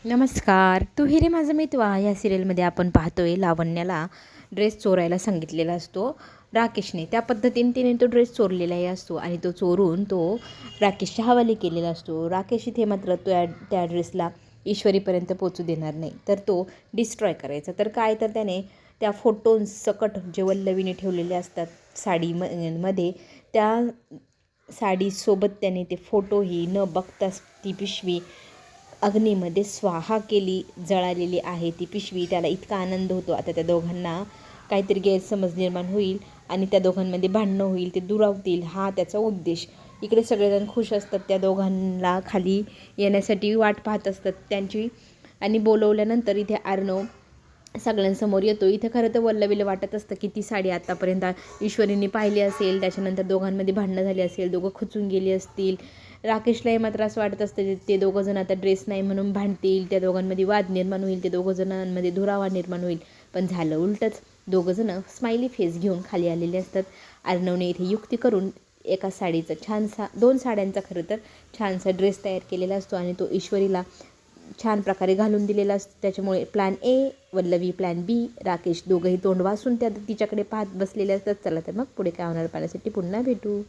नमस्कार. तू हिरे माझा मितवा या सिरियलमध्ये आपण पाहतोय लावण्याला ड्रेस चोरायला सांगितलेला असतो राकेशने. त्या पद्धतीने तिने तो ड्रेस चोरलेलाही असतो आणि तो चोरून तो राकेशच्या हवाली केलेला असतो. राकेश इथे मात्र त्या ड्रेसला ईश्वरीपर्यंत पोचू देणार नाही, तर तो डिस्ट्रॉय करायचा. तर काय, तर त्याने त्या फोटोंसकट जे वल्लवीने ठेवलेले असतात मध्ये, त्या साडीसोबत त्याने ते फोटोही न बघताच ती पिशवी अग्नीमध्ये स्वाहा केली. जळालेली आहे ती पिशवी. त्याला इतका आनंद होतो. आता त्या दोघांना काहीतरी गैरसमज निर्माण होईल आणि त्या दोघांमध्ये भांडणं होईल, ते दुरावतील, हा त्याचा उद्देश. इकडे सगळेजण खुश असतात, त्या दोघांना खाली येण्यासाठी वाट पाहत असतात त्यांची. आणि बोलवल्यानंतर इथे अर्णव सगळ्यांसमोर येतो. इथे खरं तर वल्लवीला वाटत असतं की ती साडी आतापर्यंत ईश्वरीने पाहिली असेल, त्याच्यानंतर दोघांमध्ये भांडणं झाली असेल, दोघं खचून गेली असतील. राकेशलाही मात्र असं वाटत असतं ते दोघंजण आता ड्रेस नाही म्हणून भांडतील, त्या दोघांमध्ये वाद निर्माण होईल, ते दोघंजणांमध्ये दुरावा निर्माण होईल. पण झालं उलटंच. दोघंजणं स्माइली फेस घेऊन खाली आलेले असतात. अर्णवने इथे युक्ती करून एका साडीचा छानसा, 2 साड्यांचा खरं तर छानसा ड्रेस तयार केलेला असतो आणि तो ईश्वरीला छान प्रकारे घालून दिलेला असतो. त्याच्यामुळे प्लॅन ए, वल्लवी प्लॅन बी, राकेश दोघंही तोंड वासून तिच्याकडे पाहत बसलेले असतात. चला तर मग पुढे काय होणार पाहण्यासाठी पुन्हा भेटू.